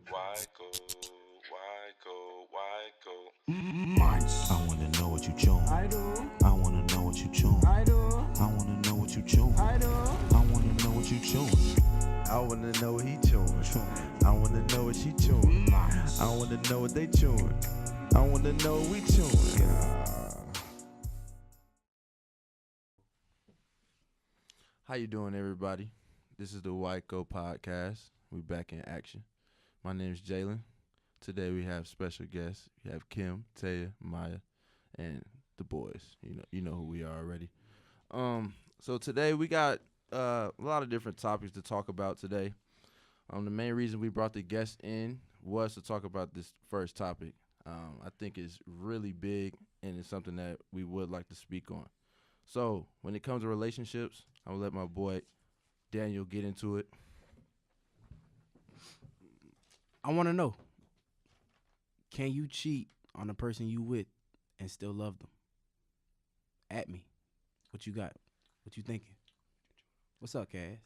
WYCO, WYCO, WYCO. I wanna know what you chewing. I do. I wanna know what you chewing. I do. I wanna know what you chewing. I do. I wanna know what you chewing. I wanna know what he chewing. I wanna know what she chewing. I wanna know what they chewing. I wanna know what we chewing. How you doing, everybody? This is the WYCO podcast. We back in action. My name is Jalen. Today we have special guests. We have Kim, Taya, Maya, and the boys. You know who we are already. So today we got a lot of different topics to talk about today. The main reason we brought the guests in was to talk about this first topic. I think it's really big and it's something that we would like to speak on. So when it comes to relationships, I'm gonna let my boy Daniel get into it. I want to know, can you cheat on the person you with and still love them? At me. What you got? What you thinking? What's up, Cass?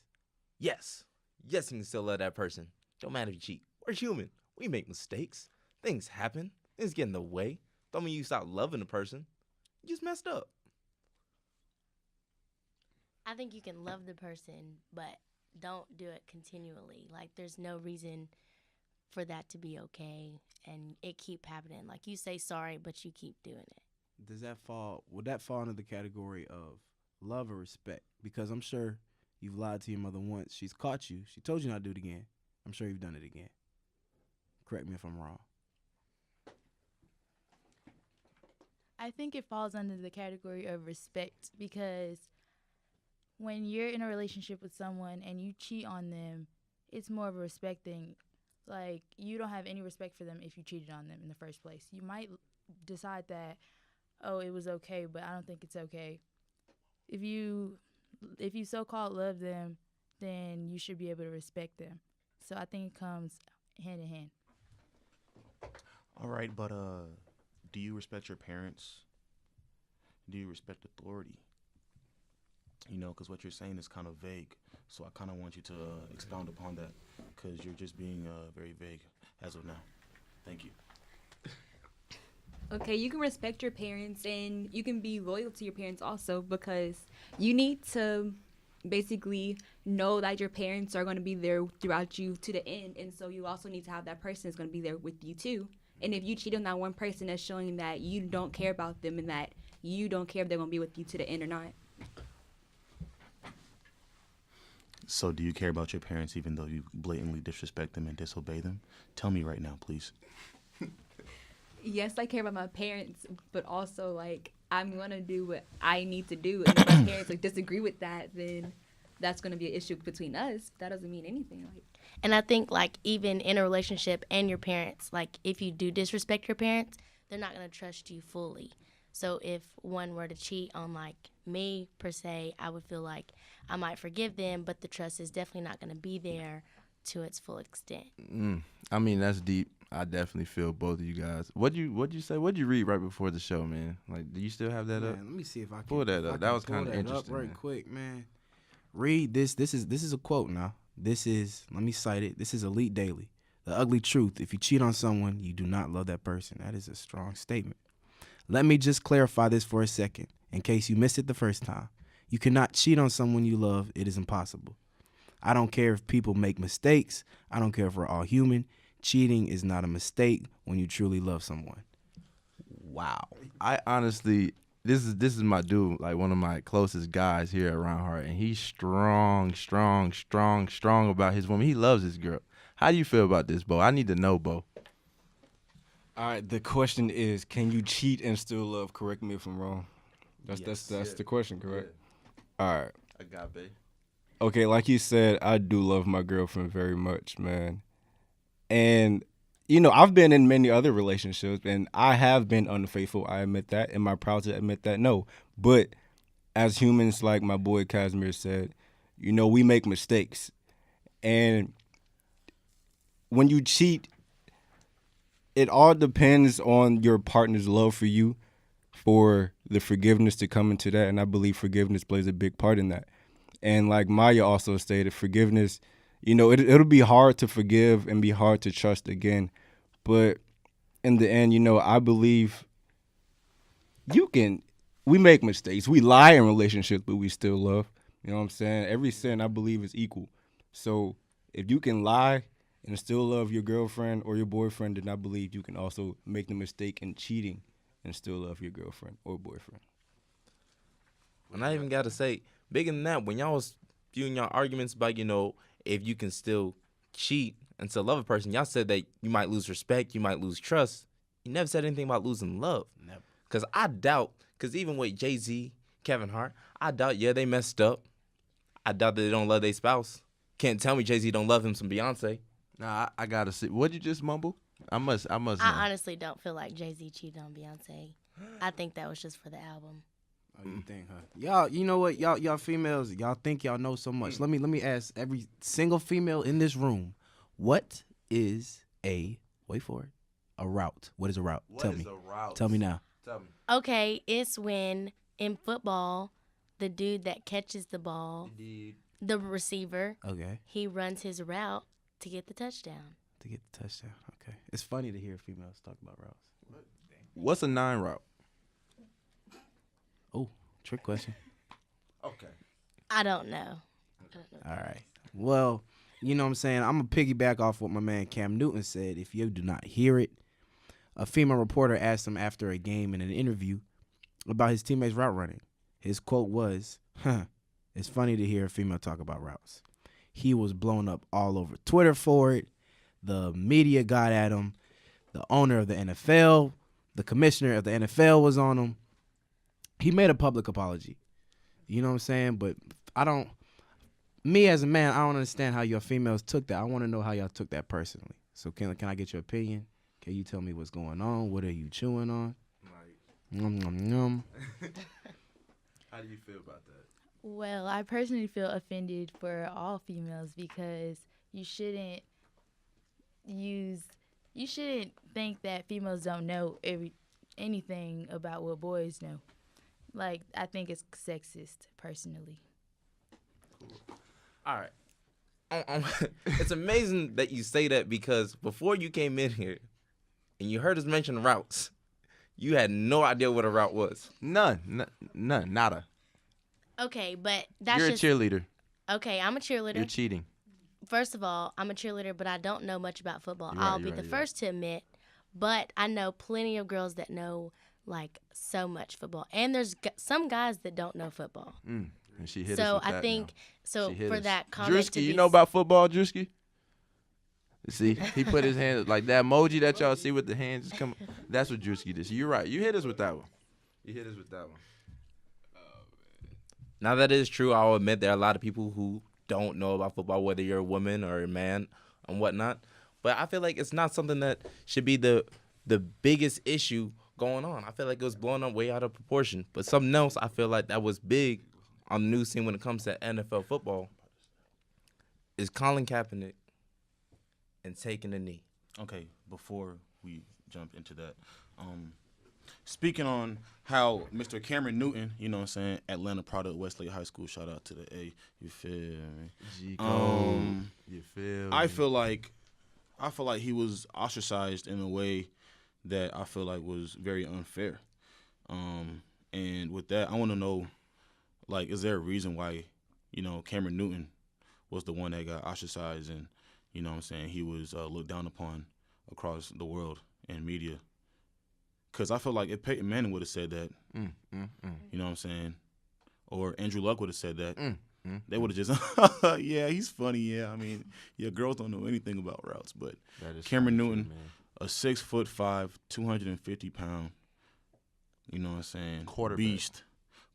Yes. Yes, you can still love that person. Don't matter if you cheat. We're human. We make mistakes. Things happen. Things get in the way. Don't mean you stop loving the person. You just messed up. I think you can love the person, but don't do it continually. Like, there's no reason for that to be okay, and it keep happening. Like, you say sorry, but you keep doing it. Would that fall under the category of love or respect? Because I'm sure you've lied to your mother once. She's caught you. She told you not to do it again. I'm sure you've done it again. Correct me if I'm wrong. I think it falls under the category of respect, because when you're in a relationship with someone and you cheat on them, it's more of a respect thing. Like, you don't have any respect for them if you cheated on them in the first place. You might decide that, oh, it was okay, but I don't think it's okay. If you so-called love them, then you should be able to respect them. So I think it comes hand in hand. All right, but do you respect your parents? Do you respect authority? You know, because what you're saying is kind of vague. So I kind of want you to expound upon that, because you're just being very vague as of now. Thank you. Okay, you can respect your parents and you can be loyal to your parents also, because you need to basically know that your parents are going to be there throughout you to the end. And so you also need to have that person that's going to be there with you too. And if you cheat on that one person, that's showing that you don't care about them and that you don't care if they're going to be with you to the end or not. So do you care about your parents even though you blatantly disrespect them and disobey them? Tell me right now, please. Yes, I care about my parents, but also, like, I'm going to do what I need to do. And if my parents, like, disagree with that, then that's going to be an issue between us. That doesn't mean anything. And I think, like, even in a relationship and your parents, like, if you do disrespect your parents, they're not going to trust you fully. So if one were to cheat on, like, me, per se, I would feel like I might forgive them, but the trust is definitely not going to be there to its full extent. I mean, that's deep. I definitely feel both of you guys. What'd you say? What'd you read right before the show, man? Like, do you still have that up? Let me see if I can pull that up. That was kind of interesting. Right quick, man. Read this. This is a quote now. Let me cite it. This is Elite Daily. The ugly truth: if you cheat on someone, you do not love that person. That is a strong statement. Let me just clarify this for a second, in case you missed it the first time. You cannot cheat on someone you love. It is impossible. I don't care if people make mistakes. I don't care if we're all human. Cheating is not a mistake when you truly love someone. Wow. I honestly, this is my dude, like one of my closest guys here at Reinhardt, and he's strong about his woman. He loves his girl. How do you feel about this, Beaux? I need to know, Beaux. All right, the question is, can you cheat and still love? Correct me if I'm wrong. That's the question, correct? Yeah. All right. Agape. Okay, like you said, I do love my girlfriend very much, man. And, you know, I've been in many other relationships, and I have been unfaithful. I admit that. Am I proud to admit that? No. But as humans, like my boy Casimir said, you know, we make mistakes. And when you cheat, it all depends on your partner's love for you, for the forgiveness to come into that. And I believe forgiveness plays a big part in that. And like Maya also stated, forgiveness it'll be hard to forgive and be hard to trust again. But in the end, I believe we make mistakes. We lie in relationships, but we still love. You know what I'm saying? Every sin, I believe, is equal. So if you can lie and still love your girlfriend or your boyfriend, then I believe you can also make the mistake in cheating and still love your girlfriend or boyfriend. And I even got to say, bigger than that, when y'all was viewing y'all arguments about, if you can still cheat and still love a person, y'all said that you might lose respect, you might lose trust. You never said anything about losing love. Never. Because I doubt, because even with Jay-Z, Kevin Hart, I doubt, they messed up. I doubt that they don't love their spouse. Can't tell me Jay-Z don't love him some Beyonce. Nah, I gotta see. What'd you just mumble? I must know. I honestly don't feel like Jay-Z cheated on Beyonce. I think that was just for the album. Oh, you think, huh? Y'all, you know what? Y'all females, y'all think y'all know so much. Let me ask every single female in this room, what is wait for it, a route? What is a route? What Tell is me. a route? Tell me now. Tell me. Okay, it's when in football, the dude that catches the ball, the receiver, Okay. he runs his route to get the touchdown. To get the touchdown. Okay. It's funny to hear females talk about routes. What's a 9 route? Oh, trick question. Okay. I don't know. All right. Well, you know what I'm saying? I'm going to piggyback off what my man Cam Newton said. If you do not hear it, a female reporter asked him after a game in an interview about his teammates' route running. His quote was, it's funny to hear a female talk about routes. He was blown up all over Twitter for it. The media got at him. The owner of the NFL, the commissioner of the NFL was on him. He made a public apology. You know what I'm saying? But me as a man, I don't understand how your females took that. I want to know how y'all took that personally. So can I get your opinion? Can you tell me what's going on? What are you chewing on? Nom, nom, nom. How do you feel about that? Well, I personally feel offended for all females because you shouldn't think that females don't know anything about what boys know. Like, I think it's sexist, personally. All right. It's amazing that you say that because before you came in here and you heard us mention routes, you had no idea what a route was. None, nada. Okay, but that's You're just... a cheerleader. Okay, I'm a cheerleader. You're cheating. First of all, I'm a cheerleader, but I don't know much about football. You're I'll right, be the first to admit, but I know plenty of girls that know, like, so much football. And there's some guys that don't know football. And she hit us So with I that think, now. so She hit for us. that comment to Drewski, be... you know about football, Drewski? See, he put his hands, like that emoji that y'all see with the hands just come. That's what Drewski did. So you're right. You hit us with that one. Now that is true, I'll admit there are a lot of people who don't know about football, whether you're a woman or a man and whatnot. But I feel like it's not something that should be the biggest issue going on. I feel like it was blown up way out of proportion. But something else I feel like that was big on the news scene when it comes to NFL football is Colin Kaepernick and taking a knee. Okay, before we jump into that, speaking on how Mr. Cameron Newton, you know what I'm saying, Atlanta product, Westlake High School, shout out to the A, you feel me? You feel I feel like he was ostracized in a way that I feel like was very unfair. And with that, I want to know, like, is there a reason why, you know, Cameron Newton was the one that got ostracized and, you know what I'm saying, he was looked down upon across the world in media? Because I feel like if Peyton Manning would have said that, you know what I'm saying, or Andrew Luck would have said that, they would have just, yeah, he's funny, yeah. I mean, yeah, girls don't know anything about routes, but Cameron Newton, a 6'5", 250-pound, you know what I'm saying, beast,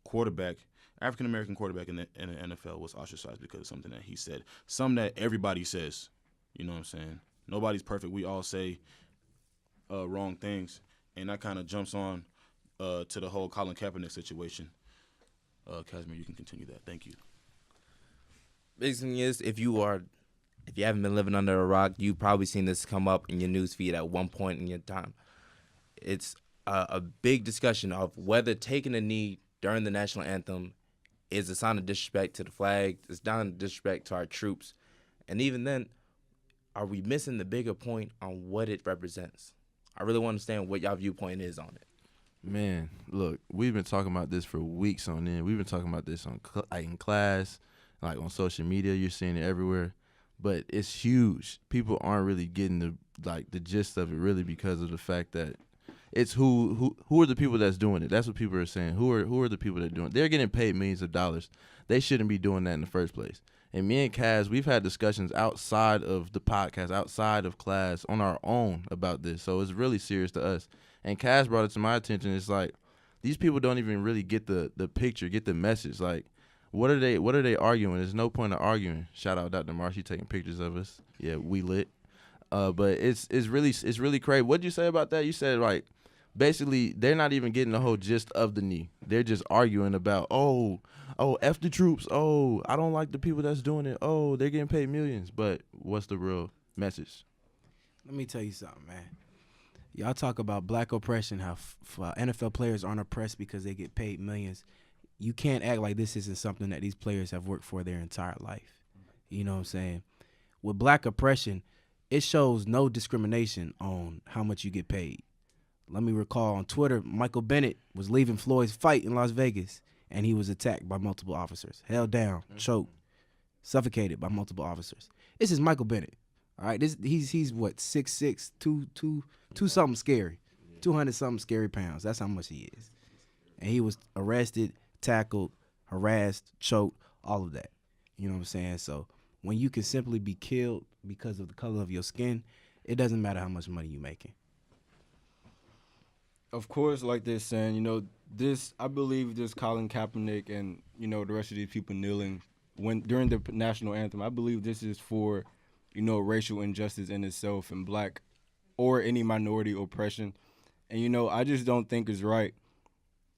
quarterback, African-American quarterback in the NFL was ostracized because of something that he said, something that everybody says, you know what I'm saying. Nobody's perfect. We all say wrong things. And that kind of jumps on to the whole Colin Kaepernick situation. Casimir, you can continue that. Thank you. Big thing is, if you haven't been living under a rock, you've probably seen this come up in your news feed at one point in your time. It's a big discussion of whether taking a knee during the national anthem is a sign of disrespect to the flag, it's a sign of disrespect to our troops, And even then, are we missing the bigger point on what it represents? I really want to understand what y'all viewpoint is on it. Man, look, we've been talking about this for weeks on end. We've been talking about this on like in class, like on social media. You're seeing it everywhere, but it's huge. People aren't really getting the gist of it really because of the fact that it's who are the people that's doing it. That's what people are saying. Who are the people that are doing it? They're getting paid millions of dollars. They shouldn't be doing that in the first place. And me and Kaz, we've had discussions outside of the podcast, outside of class, on our own about this. So it's really serious to us. And Kaz brought it to my attention. It's like these people don't even really get the picture, get the message. Like, what are they arguing? There's no point of arguing. Shout out Dr. Marshy taking pictures of us. Yeah, we lit. But it's really crazy. What'd you say about that? You said like basically they're not even getting the whole gist of the knee. They're just arguing about oh F the troops. Oh, I don't like the people that's doing it. Oh, they're getting paid millions. But what's the real message? Let me tell you something, man. Y'all talk about black oppression, how NFL players aren't oppressed because they get paid millions. You can't act like this isn't something that these players have worked for their entire life. You know what I'm saying? With black oppression, it shows no discrimination on how much you get paid. Let me recall on Twitter, Michael Bennett was leaving Floyd's fight in Las Vegas, and he was attacked by multiple officers, held down, choked, suffocated by multiple officers. This is Michael Bennett. All right, he's what, 6'6", 2 something scary, 200 something scary pounds. That's how much he is. And he was arrested, tackled, harassed, choked, all of that. You know what I'm saying? So when you can simply be killed because of the color of your skin, it doesn't matter how much money you're making. Of course, like they're saying, I believe this Colin Kaepernick and, the rest of these people kneeling during the national anthem, I believe this is for, racial injustice in itself and black or any minority oppression. And, I just don't think it's right.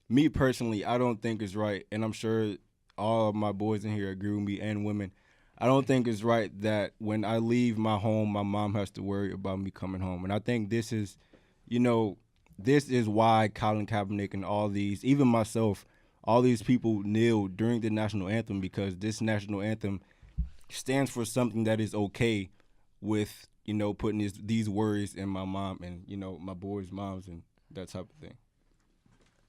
Me personally, I don't think it's right. And I'm sure all of my boys in here agree with me and women. I don't think it's right that when I leave my home, my mom has to worry about me coming home. And I think this is, this is why Colin Kaepernick and all these, even myself, all these people kneel during the national anthem, because this national anthem stands for something that is okay with, putting these worries in my mom and, my boys' moms and that type of thing.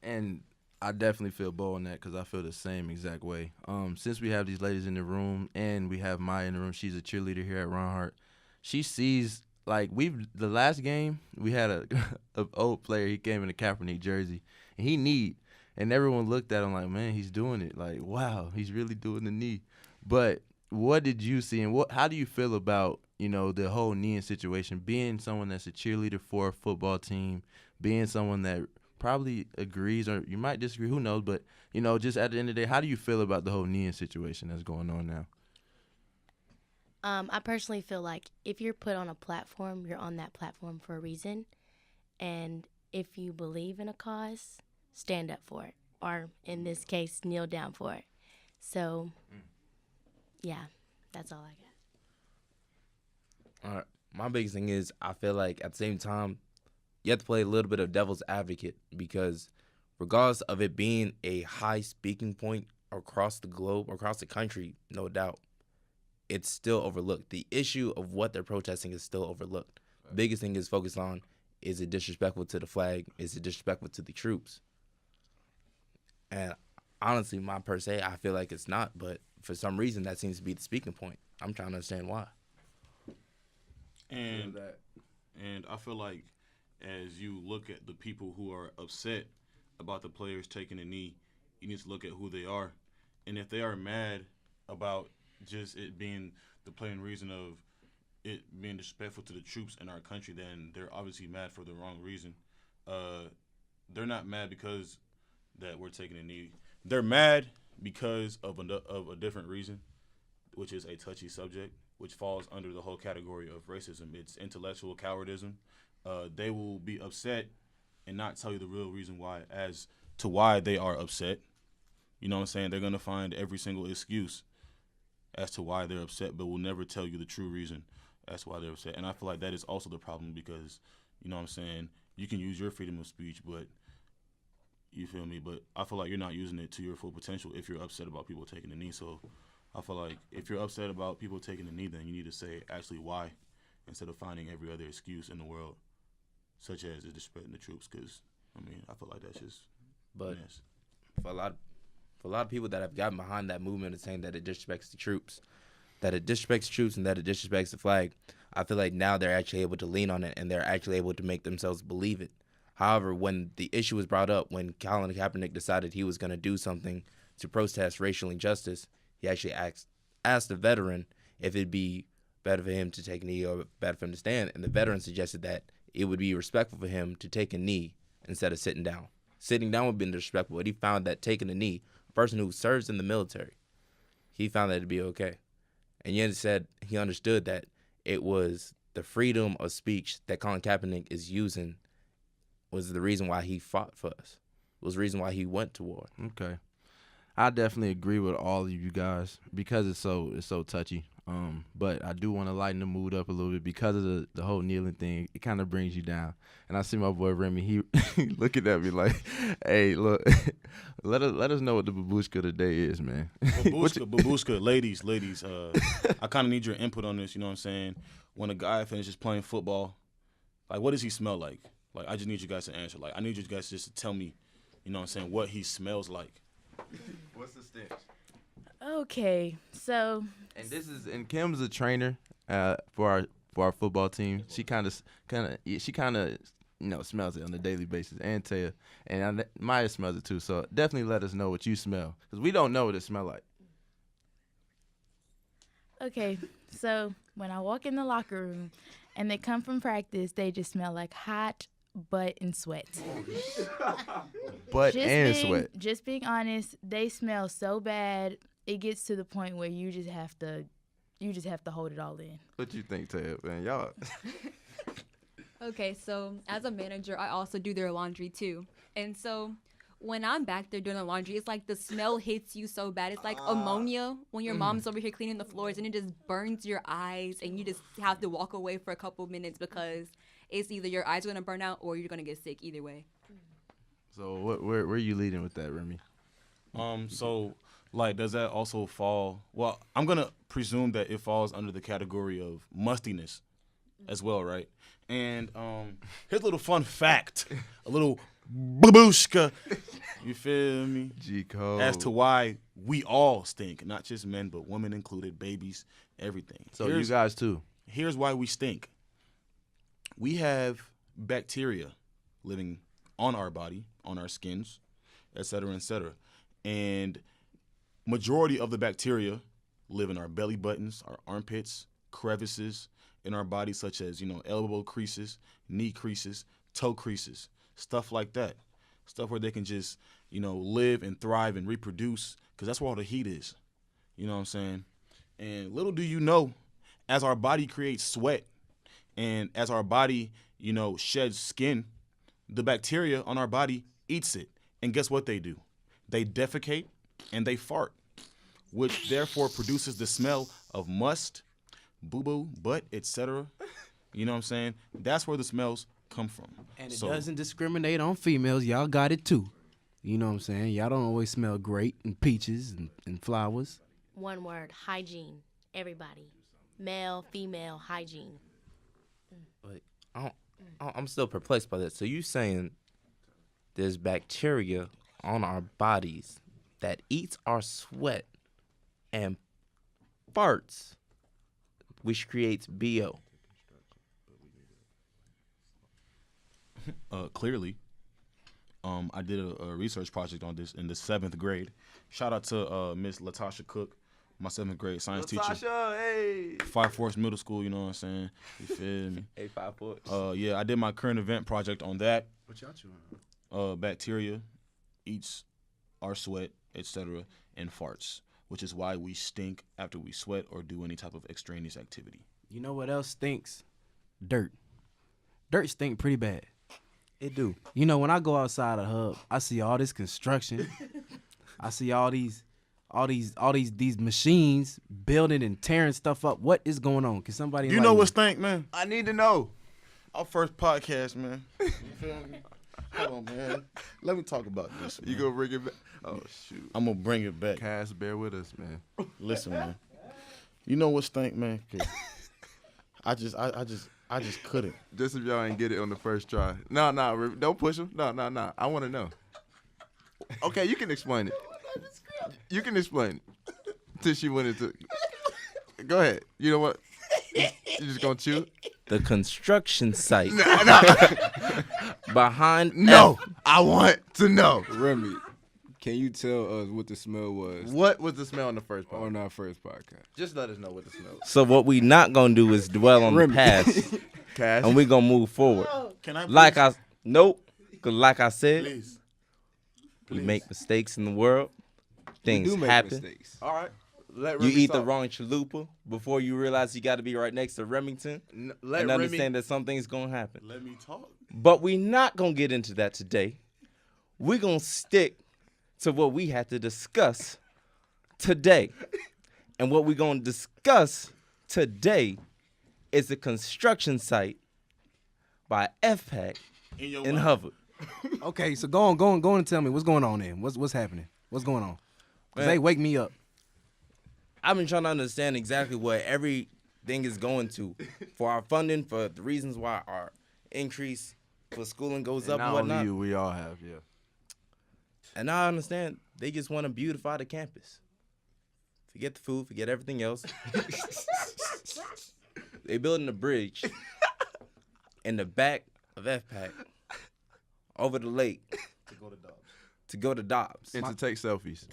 And I definitely feel Beaux on that because I feel the same exact way. Since we have these ladies in the room and we have Maya in the room, she's a cheerleader here at Reinhardt. She sees, like, the last game, we had a old player. He came in a Kaepernick jersey, and he kneed. And everyone looked at him like, man, he's doing it. Like, wow, he's really doing the knee. But what did you see, and how do you feel about, the whole kneeing situation, being someone that's a cheerleader for a football team, being someone that probably agrees, or you might disagree, who knows, but, just at the end of the day, how do you feel about the whole kneeing situation that's going on now? I personally feel like if you're put on a platform, you're on that platform for a reason. And if you believe in a cause, stand up for it. Or in this case, kneel down for it. So, yeah, that's all I got. All right. My biggest thing is I feel like at the same time, you have to play a little bit of devil's advocate, because regardless of it being a high speaking point across the globe, across the country, no doubt, it's still overlooked. The issue of what they're protesting is still overlooked. The biggest thing is focused on, is it disrespectful to the flag? Is it disrespectful to the troops? And honestly, per se, I feel like it's not, but for some reason that seems to be the speaking point. I'm trying to understand why. And I feel like as you look at the people who are upset about the players taking a knee, you need to look at who they are. And if they are mad about just it being the plain reason of it being disrespectful to the troops in our country, then they're obviously mad for the wrong reason. They're not mad because that we're taking a knee. They're mad because of a different reason, which is a touchy subject, which falls under the whole category of racism. It's intellectual cowardism. They will be upset and not tell you the real reason why as to why they are upset. You know what I'm saying? They're going to find every single excuse as to why they're upset, but will never tell you the true reason as to why they're upset. And I feel like that is also the problem because, you know what I'm saying, you can use your freedom of speech, but you feel me? But I feel like you're not using it to your full potential if you're upset about people taking the knee. So I feel like if you're upset about people taking a knee, then you need to say actually why, instead of finding every other excuse in the world, such as disrespecting the troops. Because I mean, I feel like that's just. But mess. for a lot of people that have gotten behind that movement and saying that it disrespects the troops, and that it disrespects the flag, I feel like now they're actually able to lean on it and they're actually able to make themselves believe it. However, when the issue was brought up, when Colin Kaepernick decided he was going to do something to protest racial injustice, he actually asked the veteran if it'd be better for him to take a knee or better for him to stand, and the veteran suggested that it would be respectful for him to take a knee instead of sitting down. Sitting down would have been disrespectful, but he found that taking a knee, a person who serves in the military, he found that to be okay. And yet said he understood that it was the freedom of speech that Colin Kaepernick is using was the reason why he fought for us. It was the reason why he went to war. Okay. I definitely agree with all of you guys because it's so touchy. But I do want to lighten the mood up a little bit because of the whole kneeling thing. It kind of brings you down. And I see my boy Remy, he looking at me like, hey, look, let us know what the babushka today is, man. Babushka, ladies, I kind of need your input on this, you know what I'm saying? When a guy finishes playing football, like, what does he smell like? Like, I just need you guys to answer. Like, I need you guys just to tell me, you know what I'm saying, what he smells like. What's the stench? Okay, so. And Kim's a trainer for our football team. She kind of smells it on a daily basis. And Taya and Maya smells it too. So definitely let us know what you smell because we don't know what it smells like. Okay, so when I walk in the locker room and they come from practice, they just smell like hot butt and sweat. Sweat. Just being honest, they smell so bad. It gets to the point where you just have to hold it all in. What you think, Ted? Man, y'all. Okay, so as a manager, I also do their laundry too. And so when I'm back there doing the laundry, it's like the smell hits you so bad. It's like ammonia when your mom's over here cleaning the floors and it just burns your eyes and you just have to walk away for a couple minutes because it's either your eyes are going to burn out or you're going to get sick either way. So where are you leading with that, Remy? So, like, does that also fall? Well, I'm going to presume that it falls under the category of mustiness as well, right? And here's a little fun fact, a little babushka, you feel me? G-code. As to why we all stink, not just men, but women included, babies, everything. So you guys too. Here's why we stink. We have bacteria living on our body, on our skins, et cetera, et cetera. And majority of the bacteria live in our belly buttons, our armpits, crevices in our body, such as, elbow creases, knee creases, toe creases, stuff like that. Stuff where they can just, live and thrive and reproduce, because that's where all the heat is. You know what I'm saying? And little do you know, as our body creates sweat and as our body, sheds skin, the bacteria on our body eats it. And guess what they do? They defecate and they fart, which therefore produces the smell of must, boo-boo, butt, etc. You know what I'm saying? That's where the smells come from. And it doesn't discriminate on females. Y'all got it too. You know what I'm saying? Y'all don't always smell great and peaches and flowers. One word, hygiene. Everybody. Male, female, hygiene. But I'm still perplexed by that. So you saying there's bacteria on our bodies that eats our sweat and farts, which creates BO. Clearly, I did a research project on this in the 7th grade. Shout out to Miss Latasha Cook, my 7th grade science teacher. Hey. Fire Force Middle School, you know what I'm saying? You feel me? Hey, 5 Force. Yeah, I did my current event project on that. What y'all chewing? Bacteria eats our sweat, etc., and farts, which is why we stink after we sweat or do any type of extraneous activity. You know what else stinks? Dirt. Dirt stink pretty bad. It do. When I go outside a hub, I see all this construction. I see all these machines building and tearing stuff up. What is going on? Can somebody? You know what stink, man? I need to know. Our first podcast, man. You feel me? Hold on, man. Let me talk about this. You Man. gonna bring it back? Oh shoot. I'm gonna bring it back. Cass, bear with us, man. Listen, man. You know what stink, man? 'Cause I just couldn't. Just if y'all ain't get it on the first try. No, don't push him. No. I want to know. Okay, you can explain it. You can explain it. Till she went into. Go ahead. You know what? You just gonna chew? The construction site behind. No, I want to know. Remy, can you tell us what the smell was What was the smell on the first part? on our first podcast? Just let us know what the smell was. So what we not gonna do is dwell on the Remy. past, Cass. and we gonna move forward. Can I? Like cause like I said, Please. we make mistakes in the world. Things We do make happen. mistakes. All right. Let You Remy eat the talk. wrong chalupa before you realize you got to be right next to Remington, Let and Remy. understand that something's gonna happen. Let me talk. But we not gonna get into that today. We're gonna stick to what we had to discuss today. And what we're gonna discuss today is the construction site by FPAC In your in mouth. Hubbard. Okay, so go on and tell me what's going on then. What's happening? What's going on? 'Cause Man. they wake me up. I've been trying to understand exactly what everything is going to for our funding, for the reasons why our increase for schooling goes up and Not whatnot. only you, we all have, yeah. And now I understand they just want to beautify the campus. Forget the food, forget everything else. They building a bridge in the back of FPAC over the lake to go to Dobbs. And to take selfies.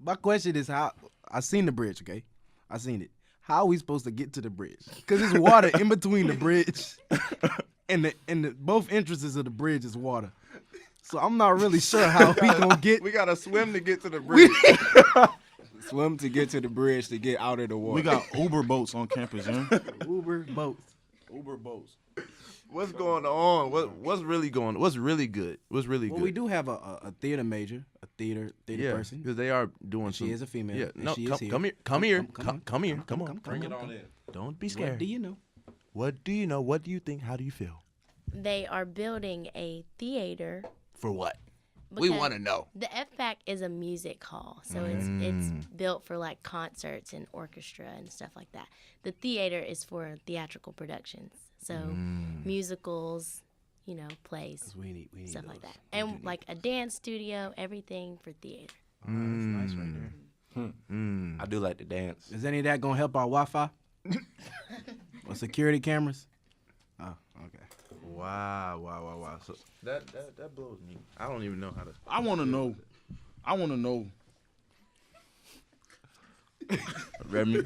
My question is how I seen the bridge, okay? I seen it. How are we supposed to get to the bridge? Because there's water in between the bridge and the both entrances of the bridge is water. So I'm not really sure how we gonna get. We gotta swim to get to the bridge. Swim to get to the bridge to get out of the water. We got Uber boats on campus, man. Uber boats. Uber boats. What's going on? What's really going? What's really good? What's really Well, good? we do have a theater major, a theater yeah, person. because they are doing some. She is a female. Yeah, and no, she come, is here. come here, come here, come here, come on. come Bring it on. on in. Don't be What scared. do you know? What do you know? What do you think? How do you feel? They are building a theater. For what? We because want to know. The FPAC is a music hall, so it's built for like concerts and orchestra and stuff like that. The theater is for theatrical productions, so musicals, plays, We need stuff those. like that, and like a dance studio, everything for theater. That's nice right there. I do like to dance. Is any of that gonna help our Wi-Fi? Or security cameras? Oh, okay. Wow. So that blows me. I don't even know how to. I want to know. Remy,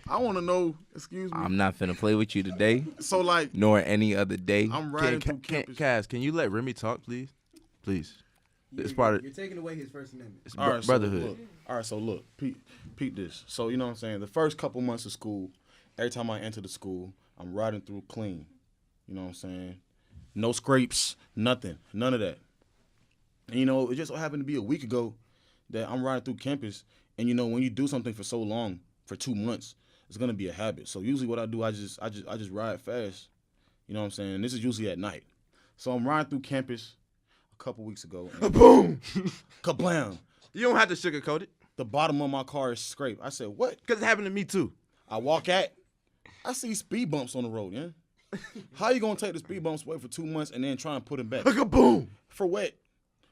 I want to know. Excuse me. I'm not finna play with you today, So like, nor any other day. I'm riding through campus. Cass, can you let Remy talk, please? Please. It's part of You're taking away his First Amendment. it's All right, brotherhood. So look, peep this. So you know what I'm saying? The first couple months of school, every time I enter the school, I'm riding through clean. You know what I'm saying? No scrapes, nothing, none of that. And it just so happened to be a week ago that I'm riding through campus, and when you do something for so long, for 2 months, it's gonna be a habit. So usually what I do, I just ride fast. You know what I'm saying? This is usually at night. So I'm riding through campus a couple weeks ago. And Boom! kablam! You don't have to sugarcoat it, The bottom of my car is scraped. I said, what? because it happened to me too. I walk at, I see speed bumps on the road, yeah? How you gonna take the speed bumps away for 2 months and then try and put them back? Boom! For what?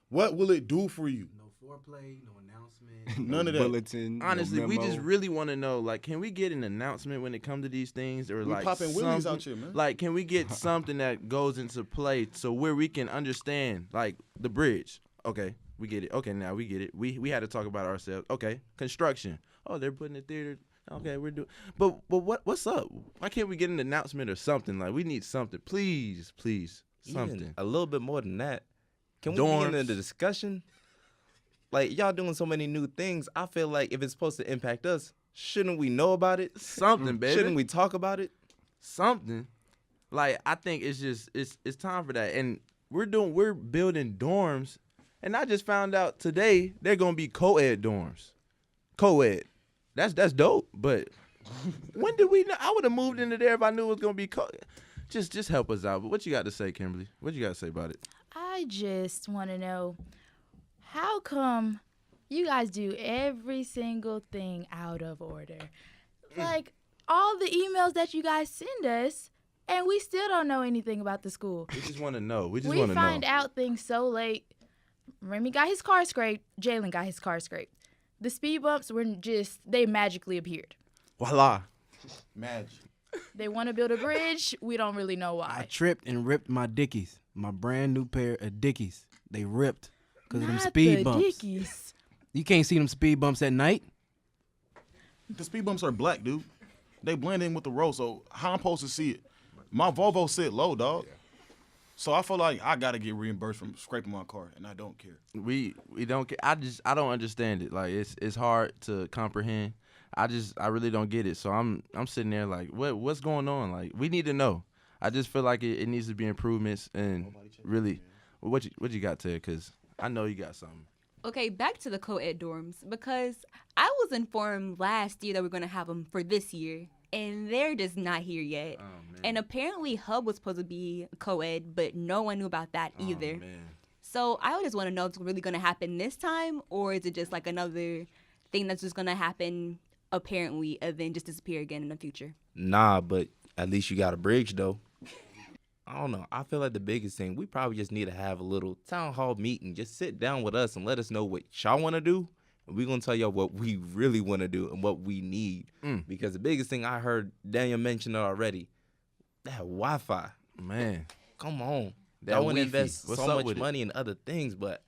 What will it do for you? No foreplay, no announcement. None of that. Bulletin. no Honestly, we memo. just really want to know, like, can we get an announcement when it comes to these things, or We like popping wheelies something- out here, man. Like, can we get something that goes into play so where we can understand, like, the bridge? Okay, we get it. Okay, now we get it. We had to talk about ourselves. Okay, construction. Oh, they're putting a theater. Okay, we're doing. But what's up? Why can't we get an announcement or something? Like, we need something, please, something. Even a little bit more than that. Can we Dorms. get into the discussion? Like, y'all doing so many new things. I feel like if it's supposed to impact us, shouldn't we know about it? Something, baby. Shouldn't we talk about it? Something. Like, I think it's just it's time for that. And we're building dorms, and I just found out today they're gonna be co-ed dorms. Co-ed. That's dope. But when did we know? I would have moved into there if I knew it was gonna be co-ed. just help us out. But what you got to say, Kimberly? What you got to say about it? I just want to know, how come you guys do every single thing out of order? Like, all the emails that you guys send us, and we still don't know anything about the school. We just want to know. We find out things so late. Remy got his car scraped. Jalen got his car scraped. The speed bumps were they magically appeared. Voila. Magic. They want to build a bridge. We don't really know I why. tripped and ripped my Dickies, my brand new pair of Dickies. They ripped because of them Not speed the bumps. Dickies. You can't see them speed bumps at night. The speed bumps are black, dude. They blend in with the road, so how I'm supposed to see it? My Volvo sit low, dog. So I feel like I gotta get reimbursed from scraping my car, and I don't care. We don't care. I don't understand it. Like it's hard to comprehend. I really don't get it. So I'm sitting there like, what's going on? Like, we need to know. I just feel like it needs to be improvements, and really, what you got, Ted? Because I know you got something. Okay, back to the co-ed dorms, because I was informed last year that we're going to have them for this year, and they're just not here yet. Oh, man. And apparently Hub was supposed to be co-ed, but no one knew about that either. Oh, man. So I just want to know if it's really going to happen this time, or is it just like another thing that's just going to happen apparently and then just disappear again in the future? Nah, but at least you got a bridge, though. I don't know. I feel like the biggest thing, we probably just need to have a little town hall meeting. Just sit down with us and let us know what y'all want to do. And we're going to tell y'all what we really want to do and what we need. Because the biggest thing I heard Daniel mention already, that Wi-Fi. Man. Come on. That I want to Wi-Fi. invest What's so up much with it? money in other things, but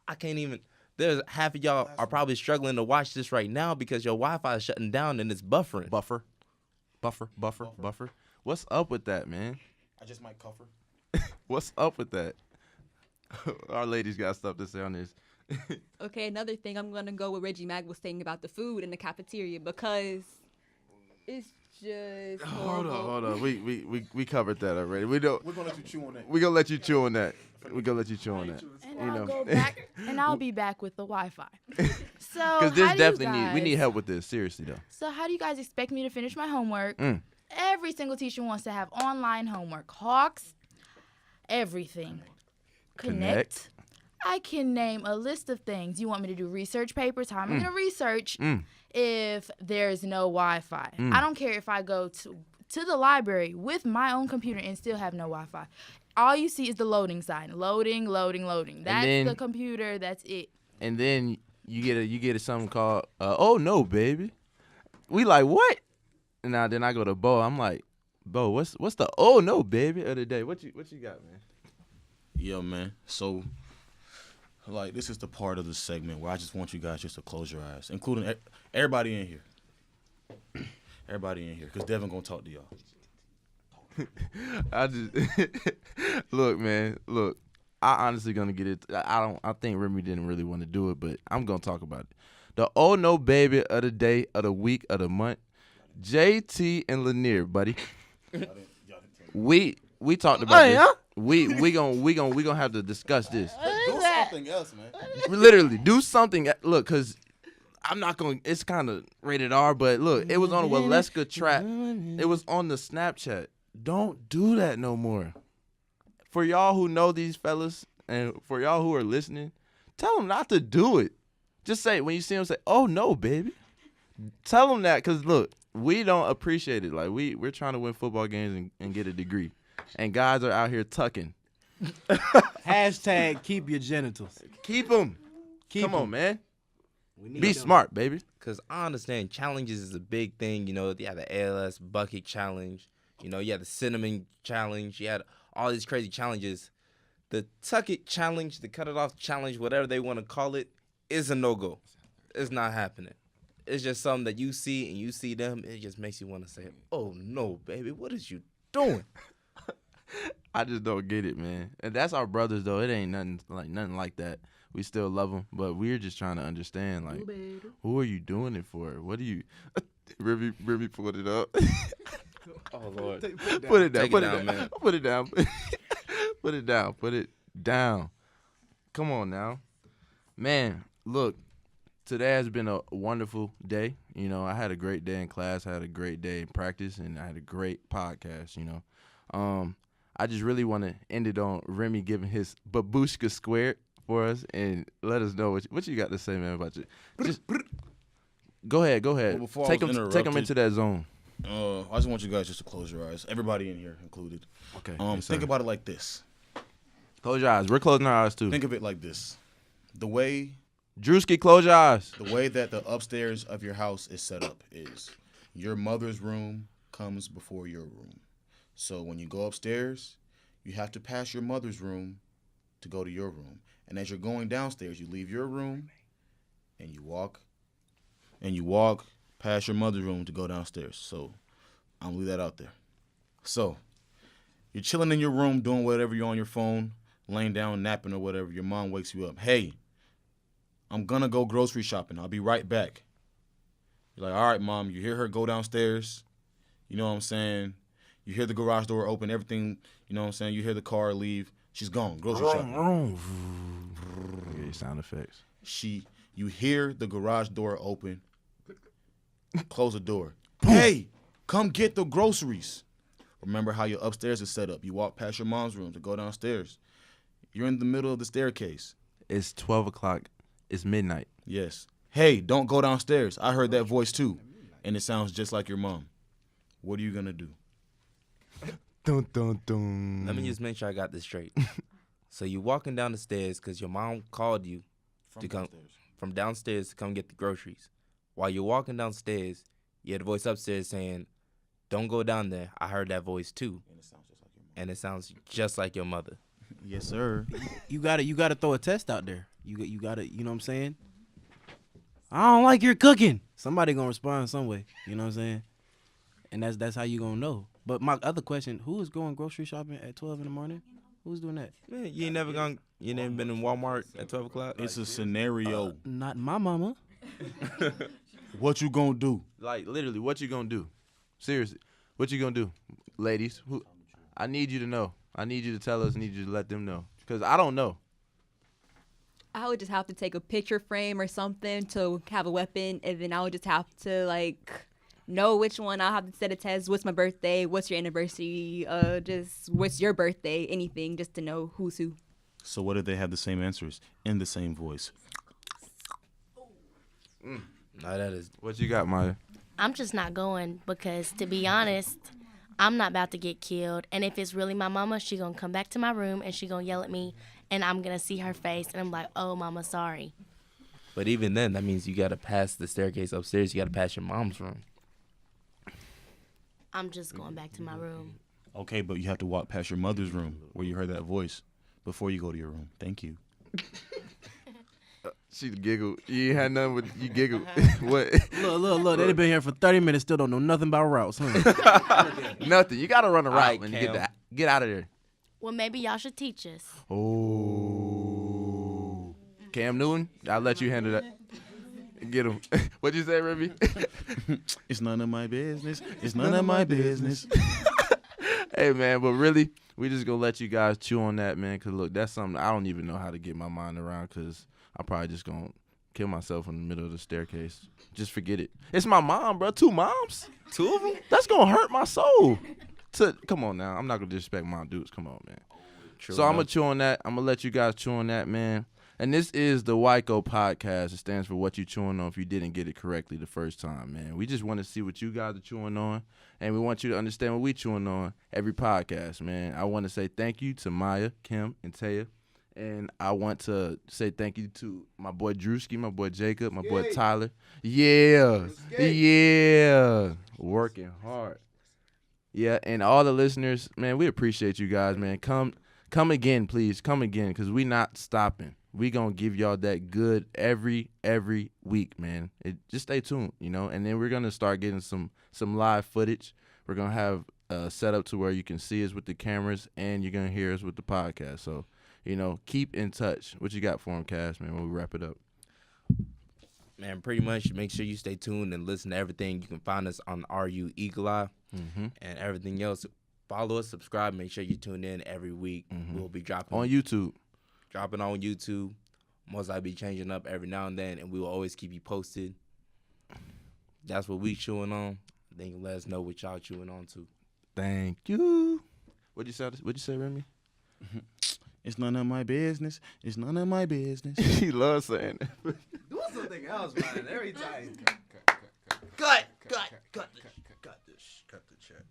I can't even. There's half of y'all are probably struggling to watch this right now because your Wi-Fi is shutting down and it's buffering. Buffer. What's up with that, man? I just might cover. What's up with that? Our ladies got stuff to say on this. Okay, another thing, I'm going to go with Reggie Mag was saying about the food in the cafeteria, because it's just Hold horrible. on. We covered that already. We're gonna let you chew on that. We're gonna let you chew on that. And I'll go back, and I'll be back with the Wi-Fi. So, Because this how do definitely we need guys- help with this. Seriously though. So how do you guys expect me to finish my homework? Every single teacher wants to have online homework. Hawks, everything. Connect. I can name a list of things. You want me to do research papers? How am I going to research if there's no Wi-Fi? I don't care if I go to the library with my own computer and still have no Wi-Fi. All you see is the loading sign. Loading. That's the computer. That's it. And then you get something called oh no baby. We like what? And now then I go to Beaux. I'm like, Beaux, what's the oh no baby of the day? What you got, man? Yo, man. So, like, this is the part of the segment where I just want you guys just to close your eyes, including everybody in here. Everybody in here, because Devin going to talk to y'all. I just look, man. Look, I honestly gonna get it. I think Remy didn't really want to do it, but I'm gonna talk about it. The oh no baby of the day, of the week, of the month. JT and Lanier, buddy. We talked about this. We gonna have to discuss this. Do something else, man. Literally, do something. Look, cause I'm not gonna. It's kind of rated R, but look, it was on a Waleska trap. It was on the Snapchat. Don't do that no more. For y'all who know these fellas, and for y'all who are listening, tell them not to do it. Just say, when you see them, say, oh no, baby. Tell them that, because look, we don't appreciate it. Like, we're trying to win football games and get a degree. And guys are out here tucking. Hashtag keep your genitals. Keep them. Come on, man. Be smart, baby. Because I understand challenges is a big thing. You know, you had the ALS bucket challenge. You know, you had the cinnamon challenge. You had all these crazy challenges. The tuck it challenge, the cut it off challenge, whatever they want to call it, is a no-go. It's not happening. It's just something that you see and you see them. It just makes you want to say, oh, no, baby, what is you doing? I just don't get it, man. And that's our brothers, though. It ain't nothing like that. We still love them, but we're just trying to understand, like, who are you doing it for? What do you... Remy pulled it up. Oh, Lord. Put it down. Take it down, man. Put it down. Put it down. Put it down. Come on now. Man, look, today has been a wonderful day. You know, I had a great day in class. I had a great day in practice, and I had a great podcast, you know. I just really want to end it on Remy giving his babushka squared for us and let us know what you got to say, man, about you. Just go ahead. Well, before take I was them into that zone. I just want you guys just to close your eyes. Everybody in here included. Okay. Think about it like this. Close your eyes. We're closing our eyes too. Think of it like this. The way Drewski, close your eyes. The way that the upstairs of your house is set up is your mother's room comes before your room. So when you go upstairs, you have to pass your mother's room to go to your room. And as you're going downstairs, you leave your room and you walk past your mother's room to go downstairs. So I'm gonna leave that out there. So you're chilling in your room doing whatever, you're on your phone, laying down, napping or whatever. Your mom wakes you up. Hey, I'm gonna go grocery shopping. I'll be right back. You're like, all right, Mom. You hear her go downstairs. You know what I'm saying? You hear the garage door open, everything, you know what I'm saying? You hear the car leave. She's gone, grocery shopping. Okay, sound effects. You hear the garage door open, close the door. Hey, come get the groceries. Remember how your upstairs is set up. You walk past your mom's room to go downstairs. You're in the middle of the staircase. It's 12 o'clock. It's midnight. Yes. Hey, don't go downstairs. I heard that voice too, and it sounds just like your mom. What are you going to do? Dun, dun, dun. Let me just make sure I got this straight. So you walking down the stairs because your mom called you from downstairs to come get the groceries. While you're walking downstairs, you hear the voice upstairs saying, "Don't go down there. I heard that voice too." And it sounds just like your mother. Yes, sir. You gotta throw a test out there. You gotta, you know what I'm saying? I don't like your cooking. Somebody gonna respond some way. You know what I'm saying? And that's how you gonna know. But my other question: who is going grocery shopping at 12 in the morning? Who's doing that? Man, you ain't never been in Walmart at 12 o'clock? It's a scenario. Not my mama. What you gonna do? Like, literally, what you gonna do? Seriously, what you gonna do? Ladies, I need you to know. I need you to tell us. I need you to let them know. Because I don't know. I would just have to take a picture frame or something to have a weapon, and then I would just have to, like, know which one. I'll have to set a test. What's my birthday? What's your anniversary? Just what's your birthday? Anything, just to know who's who. So what if they have the same answers in the same voice? No, that is. What you got, Maya? I'm just not going because, to be honest, I'm not about to get killed. And if it's really my mama, she gonna come back to my room and she gonna yell at me, and I'm gonna see her face, and I'm like, "Oh, mama, sorry." But even then, that means you gotta pass the staircase upstairs. You gotta pass your mom's room. I'm just going back to my room. Okay, but you have to walk past your mother's room where you heard that voice before you go to your room. Thank you. She giggled. You ain't had nothing but you giggled. What? Look. They've been here for 30 minutes, still don't know nothing about routes, huh? Nothing. You gotta run a route Right, when you Cam. get out of there. Well, maybe y'all should teach us. Oh. Cam Newton, I'll let you handle that. Get him. What'd you say, Remy? It's none of my business. It's none of my business. Hey, man, but really, we just gonna let you guys chew on that, man, because, look, that's something I don't even know how to get my mind around, because I'm probably just gonna kill myself in the middle of the staircase. Just forget it. It's my mom, bro. 2 moms? 2 of them? That's gonna hurt my soul. Come on now. I'm not gonna disrespect my dudes. Come on, man. True So I'm gonna enough. chew on that. I'm gonna let you guys chew on that, man. And this is the WYCO podcast. It stands for What You Chewing On if you didn't get it correctly the first time, man. We just want to see what you guys are chewing on, and we want you to understand what we chewing on every podcast, man. I want to say thank you to Maya, Kim, and Taya. And I want to say thank you to my boy Drewski, my boy Jacob, my boy Tyler. Yeah. Working hard. Yeah, and all the listeners, man, we appreciate you guys, man. Come again, please. Come again, because we not stopping. We going to give y'all that good every week, man. Just stay tuned, you know. And then we're going to start getting some live footage. We're going to have a setup to where you can see us with the cameras and you're going to hear us with the podcast. So, you know, keep in touch. What you got for them, Cass, man, when we wrap it up? Man, pretty much make sure you stay tuned and listen to everything. You can find us on RU Eagle Eye and everything else. Follow us, subscribe, make sure you tune in every week. We'll be dropping On YouTube. Dropping on YouTube. Most likely be changing up every now and then, and we will always keep you posted. That's what we chewing on. Then you can let us know what y'all chewing on too. Thank you. What'd you say, Remy? It's none of my business. It's none of my business. He loves saying that. Do something else, man. Every time. Cut the chat.